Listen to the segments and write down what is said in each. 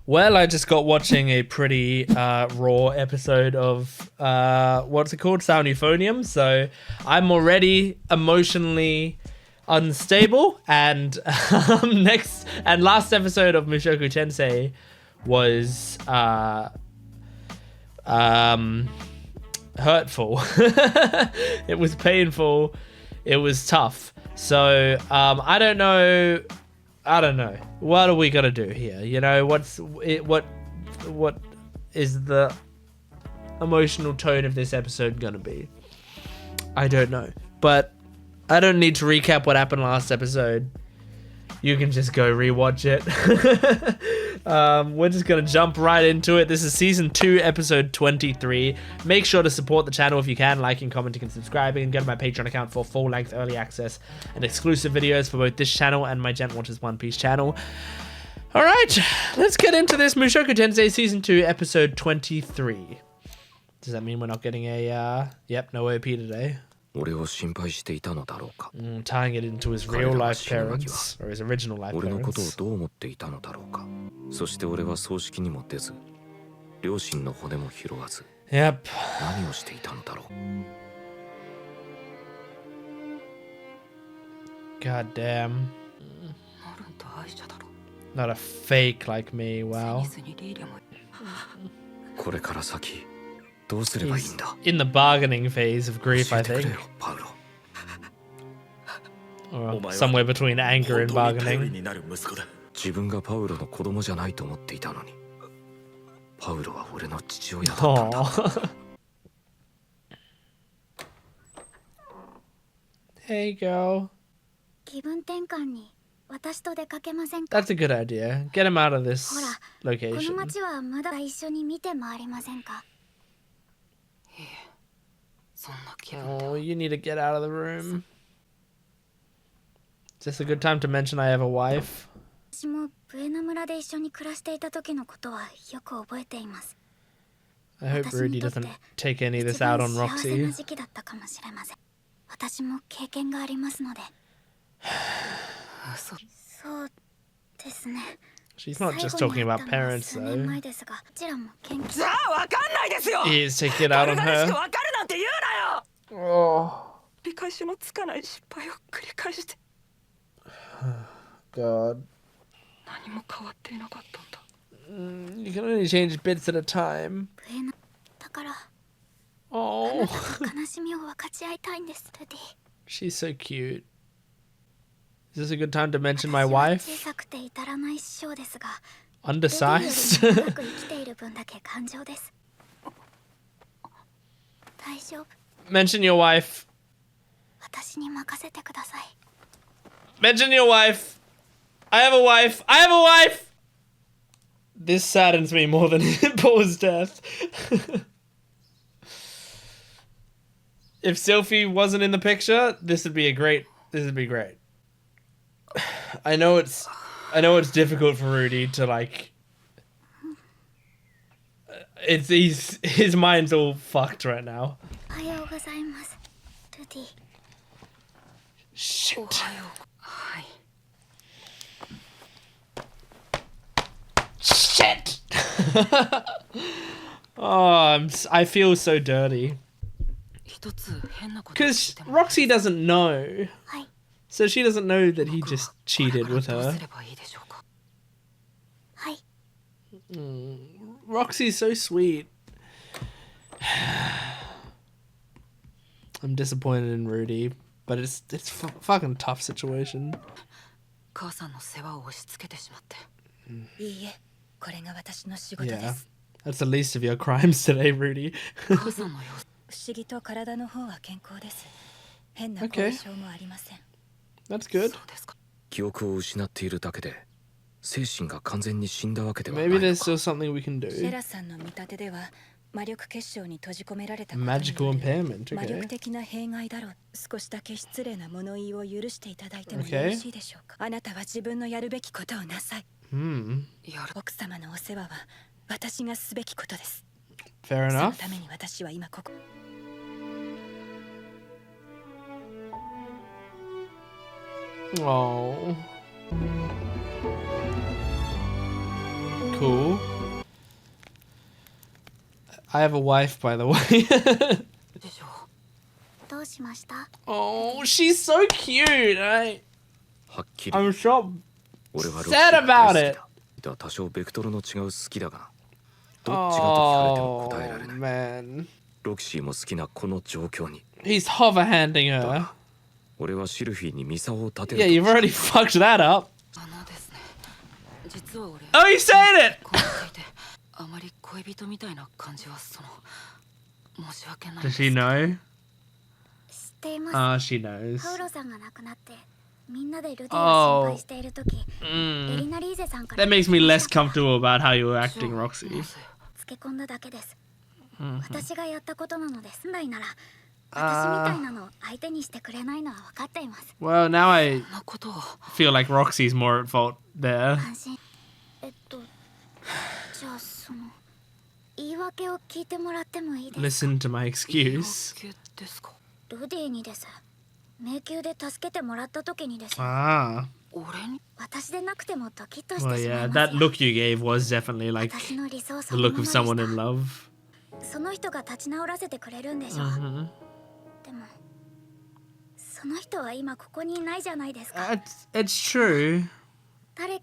Well, I just got watching a pretty raw episode of what's it called? Sound Euphonium. So I'm already emotionally unstable. And next and last episode of Mushoku Tensei was hurtful. It was painful. It was tough. So I don't know. What are we gonna do here? You know, what is the emotional tone of this episode gonna be? I don't know. But I don't need to recap what happened last episode. You can just go rewatch it. We're just gonna jump right into it. This is season 2, episode 23. Make sure to support the channel if you can, liking, commenting, and subscribing, and go to my Patreon account for full-length early access and exclusive videos for both this channel and my Gent Watches One Piece channel. All right, let's get into this Mushoku Tensei season 2, episode 23. Does that mean we're not getting a no OP today? Tying it into his real life parents, or his original life parents. Yep. God damn. Not a fake like me, wow. He's in the bargaining phase of grief, I think. Or somewhere between anger and bargaining. Aww. Hey, girl. That's a good idea. Get him out of this location. Oh, you need to get out of the room. Is this a good time to mention I have a wife? I hope Rudy doesn't take any of this out on Roxy. She's not just talking about parents, though. He is taking it out on her. Oh. God. You can only change bits at a time. Oh. She's so cute. Is this a good time to mention my wife? Undersized? Mention your wife. Mention your wife. I have a wife. I have a wife! This saddens me more than Paul's death. If Sylphie wasn't in the picture, this would be great. I know it's difficult for Rudy to like. His mind's all fucked right now. Shit. Shit. Oh, I feel so dirty. Because Roxy doesn't know. So she doesn't know that he just cheated with her. Roxy's so sweet. I'm disappointed in Rudy, but it's fucking tough situation. Yeah, that's the least of your crimes today, Rudy. Okay. That's good. Maybe there's still something we can do. Magical impairment, okay. Fair enough. Oh. cool. I have a wife, by the way. Oh, she's so cute. I'm so sad about it. Oh, man. He's hover-handing her. Yeah, you've already fucked that up. Oh, you said it! Does she know? She knows. Oh. That makes me less comfortable about how you were acting, Roxy. Well, now I feel like Roxy's more at fault there. Listen to my excuse. Ah. Well, yeah, that look you gave was definitely like the look of someone in love. It's true. I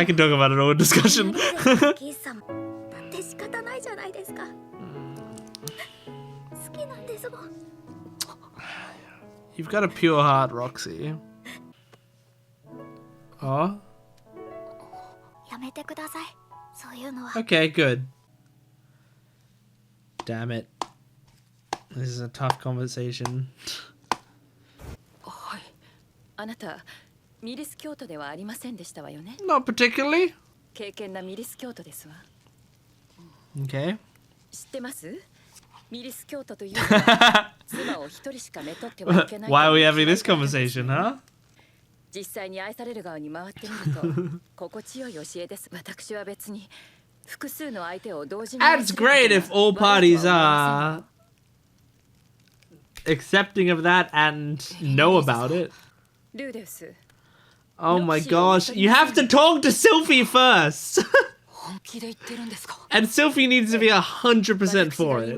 can talk about it all in discussion. You've got a pure heart, Roxy. Oh? Okay, good. Damn it. This is a tough conversation. Not particularly. Okay. Why are we having this conversation, huh? That's great if all parties are accepting of that and know about it. Oh my gosh, you have to talk to Sylphie first! And Sylphie needs to be 100% for it.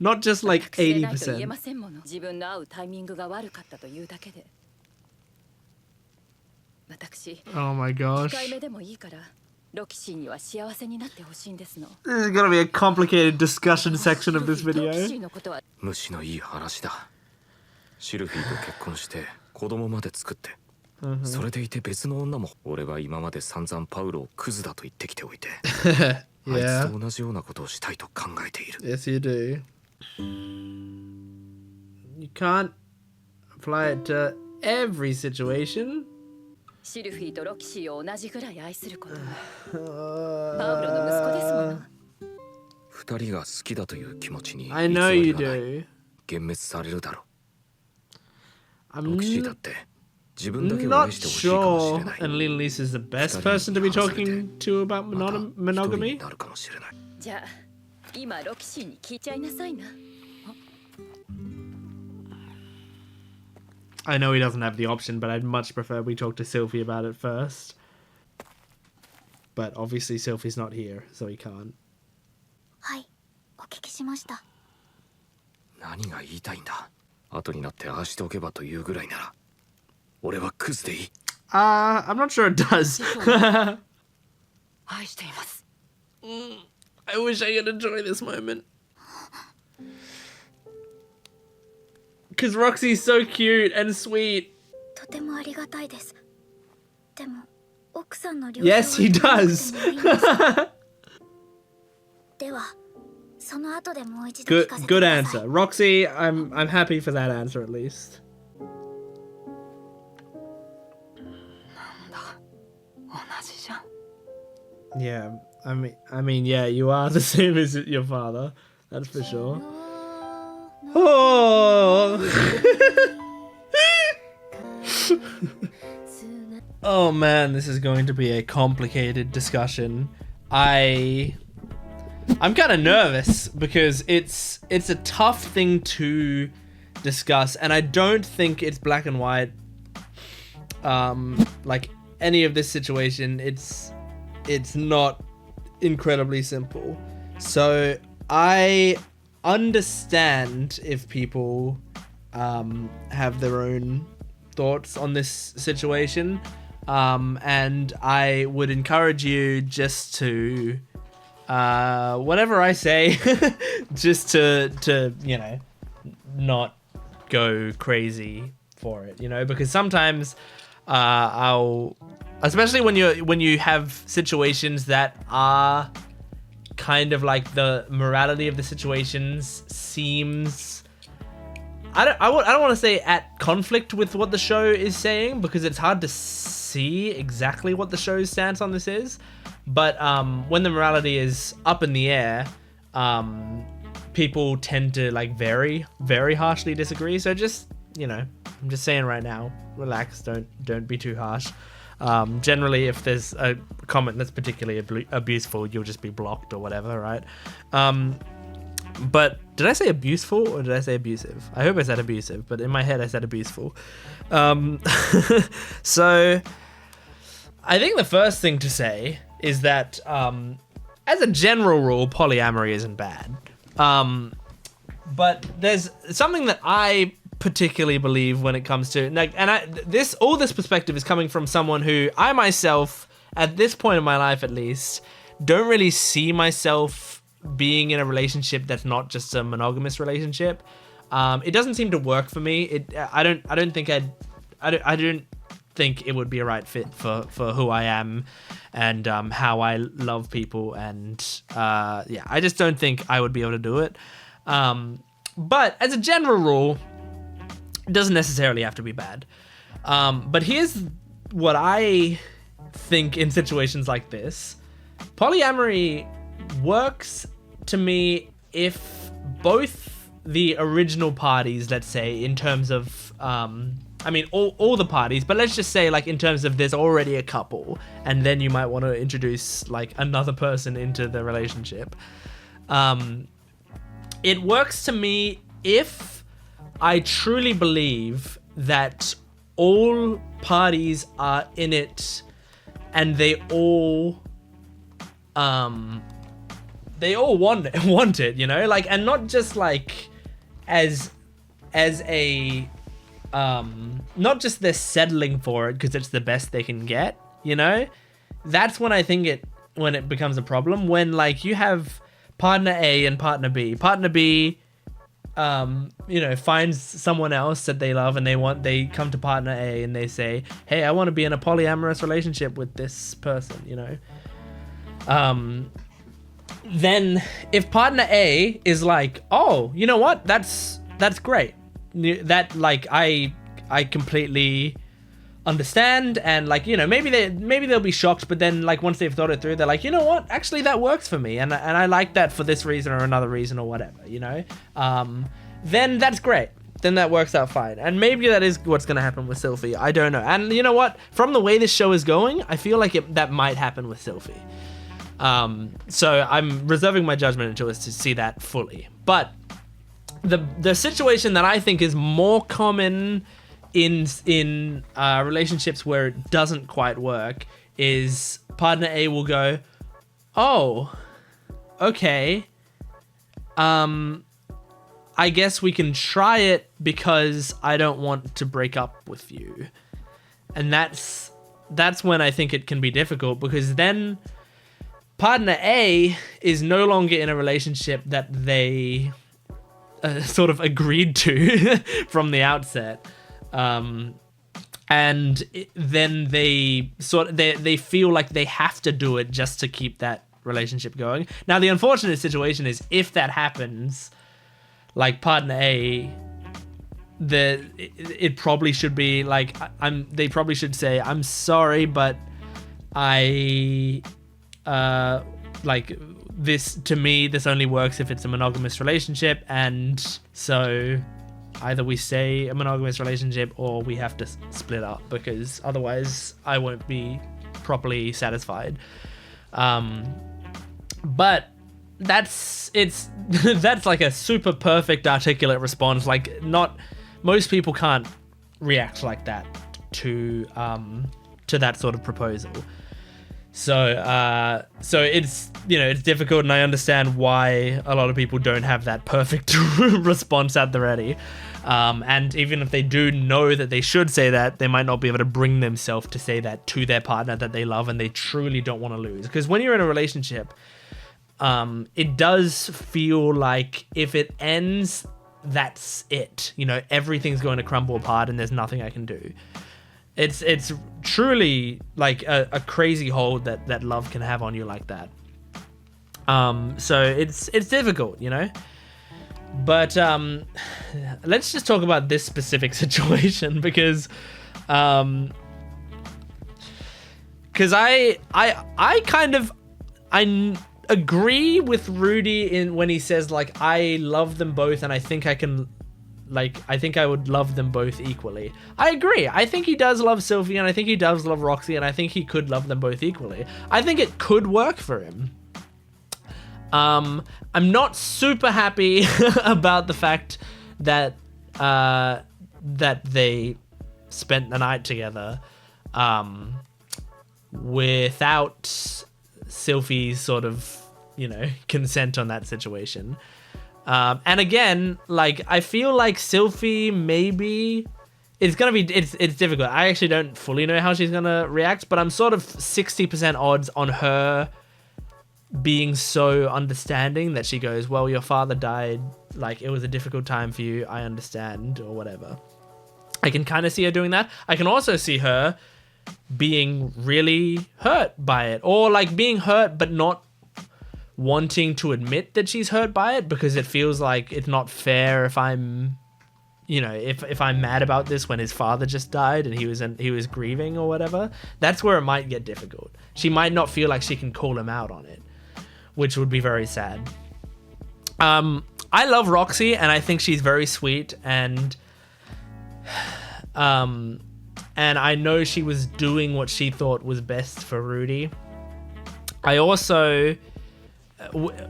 Not just like 80%. Oh my gosh. This is gonna be a complicated discussion section of this video. Yes, you do. You can't apply it to every situation. I know you do. I'm not sure elinalise is the best person to be talking to about monogamy. I know he doesn't have the option, but I'd much prefer we talk to Sylphie about it first. But obviously Sylphie's not here, so he can't. I'm not sure it does. I wish I could enjoy this moment. Because Roxy's so cute and sweet. Yes, he does. Good answer. Roxy, I'm happy for that answer at least. Yeah, I mean, yeah, you are the same as your father. That's for sure. Oh. Oh man, this is going to be a complicated discussion. I'm kind of nervous because it's a tough thing to discuss, and I don't think it's black and white. like any of this situation, it's not incredibly simple. So I understand if people have their own thoughts on this situation, and I would encourage you just to whatever I say, just to not go crazy for it, because sometimes especially when you have situations that are kind of like the morality of the situations seems, I don't want to say at conflict with what the show is saying, because it's hard to see exactly what the show's stance on this is, but when the morality is up in the air, people tend to like very, very harshly disagree. So just, I'm just saying right now, relax, don't be too harsh. Generally, if there's a comment that's particularly abuseful, you'll just be blocked or whatever, right? But did I say abuseful or did I say abusive? I hope I said abusive, but in my head I said abuseful. So I think the first thing to say is that as a general rule, polyamory isn't bad. But there's something that I particularly believe when it comes to all this perspective is coming from someone who I myself, at this point in my life at least, don't really see myself being in a relationship that's not just a monogamous relationship. It doesn't seem to work for me. I don't think it would be a right fit for who I am and how I love people, and I just don't think I would be able to do it. But as a general rule, it doesn't necessarily have to be bad. But here's what I think in situations like this. Polyamory works to me if both the original parties, let's say, in terms of, all the parties, but let's just say, like, in terms of there's already a couple, and then you might want to introduce, like, another person into the relationship. It works to me if I truly believe that all parties are in it and they all want it, like, and not just like as a not just they're settling for it because it's the best they can get, that's when I think when it becomes a problem, when like you have partner A and partner B finds someone else that they love and they come to partner A and they say, hey, I want to be in a polyamorous relationship with this person, then if partner A is like, oh, you know what, that's great, that like I completely understand, and like, maybe they'll be shocked, but then like once they've thought it through, they're like, you know what, actually that works for me, and I like that for this reason or another reason or whatever, then that's great, then that works out fine. And maybe that is what's going to happen with Sylphie, I don't know. And you know what, from the way this show is going, I feel like that might happen with Sylphie. So I'm reserving my judgment until it's to see that fully. But the situation that I think is more common in relationships where it doesn't quite work is partner A will go, oh, okay, I guess we can try it because I don't want to break up with you. And that's when I think it can be difficult, because then partner A is no longer in a relationship that they sort of agreed to from the outset. And then they feel like they have to do it just to keep that relationship going. Now, the unfortunate situation is if that happens, like partner A, it probably should be like, they probably should say, I'm sorry, but I like this, to me, this only works if it's a monogamous relationship, and so either we stay a monogamous relationship or we have to split up, because otherwise I won't be properly satisfied. But that's like a super perfect articulate response. Like, not most people can't react like that to that sort of proposal. So it's, you know, it's difficult, and I understand why a lot of people don't have that perfect response at the ready. And even if they do know that they should say that, they might not be able to bring themselves to say that to their partner that they love and they truly don't want to lose. Because when you're in a relationship, it does feel like if it ends, that's it. You know, everything's going to crumble apart and there's nothing I can do. It's truly like a crazy hold that love can have on you like that. So it's difficult, you know. But let's just talk about this specific situation because I agree with Rudy in when he says like I love them both and I think I would love them both equally. I agree. I think he does love Sylphie and I think he does love Roxy and I think he could love them both equally. I think it could work for him. I'm not super happy about the fact that that they spent the night together without Sylphie's sort of, you know, consent on that situation. And again, like, I feel like Sylphie maybe it's difficult. I actually don't fully know how she's gonna react, but I'm sort of 60% odds on her being so understanding that she goes, well, your father died, like, it was a difficult time for you, I understand, or whatever. I can kind of see her doing that. I can also see her being really hurt by it, or like being hurt but not wanting to admit that she's hurt by it because it feels like it's not fair if I'm, you know, if I'm mad about this when his father just died and he was grieving or whatever. That's where it might get difficult. She might not feel like she can call him out on it, which would be very sad. I love Roxy and I think she's very sweet, and I know she was doing what she thought was best for Rudy. I also,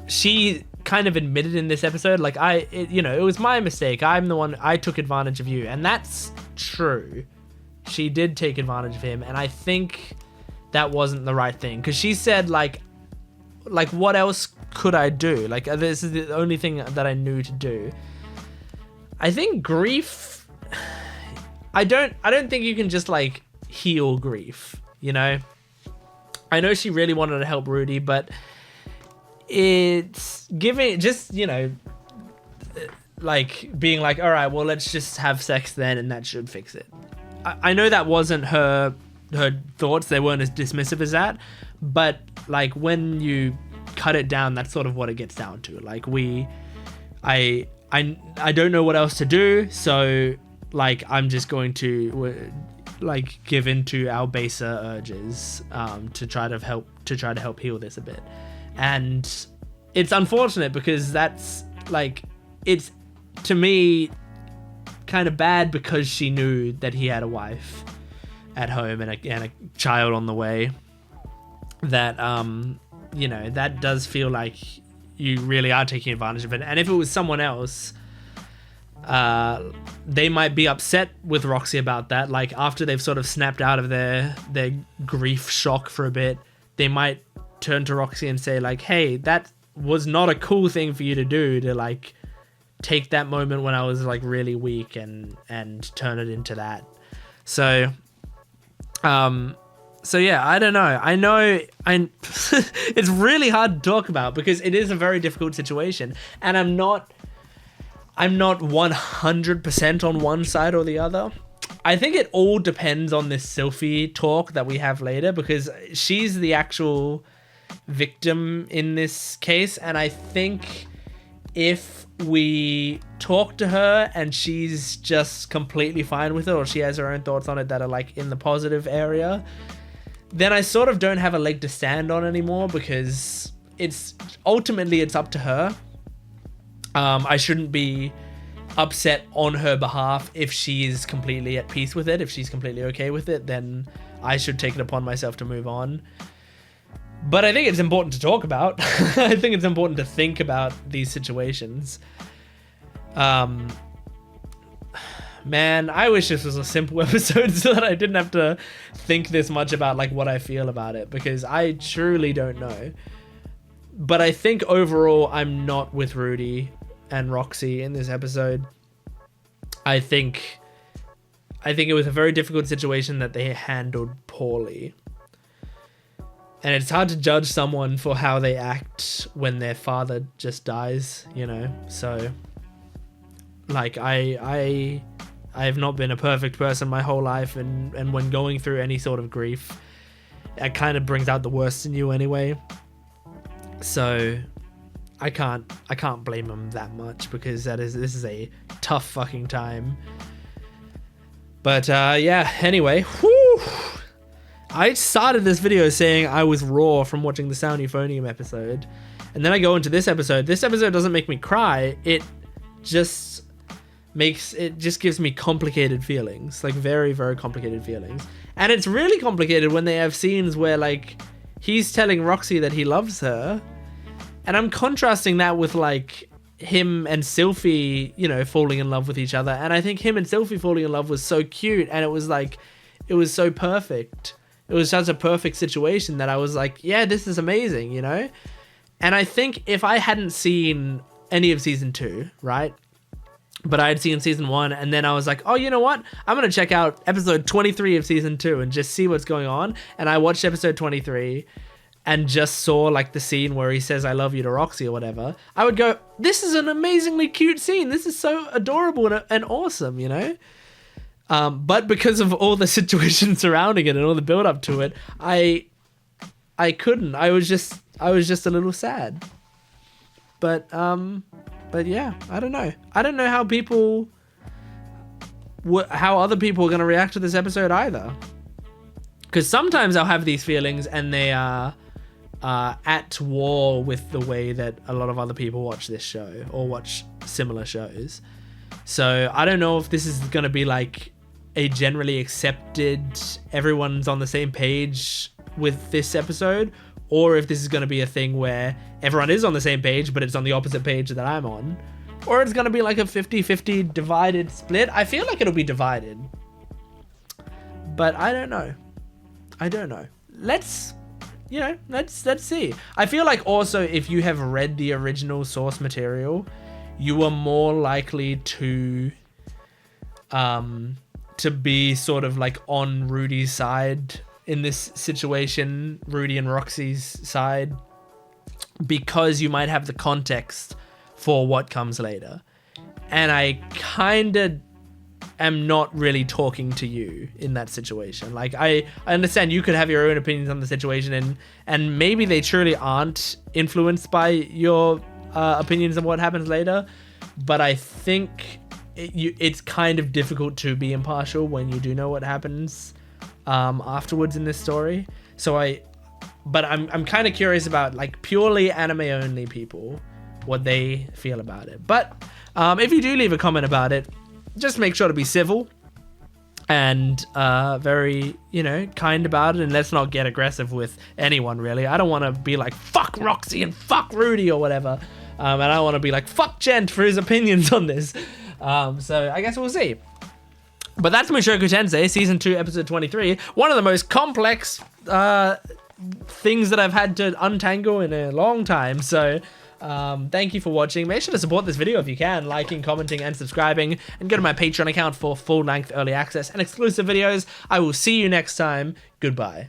she kind of admitted in this episode, like, it was my mistake. I'm the one, I took advantage of you. And that's true. She did take advantage of him. And I think that wasn't the right thing. Because she said, like, what else could I do? Like, this is the only thing that I knew to do. I think grief, I don't think you can just, like, heal grief, you know? I know she really wanted to help Rudy, but it's giving, just, you know, like, being like, all right, well, let's just have sex then and that should fix it. I know that wasn't her thoughts. They weren't as dismissive as that, but, like, when you cut it down, that's sort of what it gets down to. Like, I don't know what else to do, so, like, I'm just going to, like, give into our baser urges to try to help heal this a bit. And it's unfortunate because that's, like, it's, to me, kind of bad because she knew that he had a wife at home and a child on the way. That, you know, that does feel like you really are taking advantage of it. And if it was someone else, they might be upset with Roxy about that. Like, after they've sort of snapped out of their grief shock for a bit, they might turn to Roxy and say, like, hey, that was not a cool thing for you to do, to, like, take that moment when I was, like, really weak and turn it into that. So yeah, I don't know. I know it's really hard to talk about because it is a very difficult situation, and I'm not 100% on one side or the other. I think it all depends on this Sylphie talk that we have later, because she's the actual victim in this case, and I think if we talk to her and she's just completely fine with it, or she has her own thoughts on it that are, like, in the positive area, then I sort of don't have a leg to stand on anymore, because it's ultimately up to her. I shouldn't be upset on her behalf if she is completely at peace with it. If she's completely okay with it, then I should take it upon myself to move on. But I think it's important to talk about. I think it's important to think about these situations. Man, I wish this was a simple episode so that I didn't have to think this much about like what I feel about it, because I truly don't know. But I think overall I'm not with Rudy and Roxy in this episode. I think it was a very difficult situation that they handled poorly. And it's hard to judge someone for how they act when their father just dies, you know? So, like, I have not been a perfect person my whole life, and when going through any sort of grief, it kind of brings out the worst in you anyway. So, I can't blame him that much, because this is a tough fucking time. But, yeah, anyway, whew. I started this video saying I was raw from watching the Sound Euphonium episode, and then I go into this episode. This episode doesn't make me cry. It just gives me complicated feelings, like very, very complicated feelings. And it's really complicated when they have scenes where like he's telling Roxy that he loves her, and I'm contrasting that with like him and Sylphie, you know, falling in love with each other. And I think him and Sylphie falling in love was so cute, and it was so perfect. It was such a perfect situation that I was like, yeah, this is amazing, you know? And I think if I hadn't seen any of season 2, right? But I had seen season 1, and then I was like, oh, you know what? I'm going to check out episode 23 of season 2 and just see what's going on. And I watched episode 23 and just saw like the scene where he says, I love you to Roxy or whatever. I would go, this is an amazingly cute scene. This is so adorable and awesome, you know? But because of all the situation surrounding it and all the build up to it, I couldn't. I was just a little sad. But yeah, I don't know. I don't know how how other people are going to react to this episode either. Because sometimes I'll have these feelings and they are at war with the way that a lot of other people watch this show or watch similar shows. So I don't know if this is going to be like a generally accepted, everyone's on the same page with this episode, or if this is going to be a thing where everyone is on the same page, but it's on the opposite page that I'm on, or it's going to be like a 50-50 divided split. I feel like it'll be divided, but I don't know. Let's see. I feel like also if you have read the original source material, you are more likely to be sort of like on Rudy's side in this situation, Rudy and Roxy's side, because you might have the context for what comes later. And I kind of am not really talking to you in that situation. Like I understand you could have your own opinions on the situation, and maybe they truly aren't influenced by your opinions of what happens later, but I think it's kind of difficult to be impartial when you do know what happens afterwards in this story. So I'm kind of curious about like purely anime only people, what they feel about it. But if you do leave a comment about it, just make sure to be civil and very, you know, kind about it, and let's not get aggressive with anyone really. I don't want to be like fuck Roxy and fuck Rudy or whatever, and I don't want to be like fuck Gent for his opinions on this. So I guess we'll see. But that's Mushoku Tensei, Season 2, Episode 23. One of the most complex things that I've had to untangle in a long time. So thank you for watching. Make sure to support this video if you can, liking, commenting, and subscribing. And go to my Patreon account for full-length early access and exclusive videos. I will see you next time. Goodbye.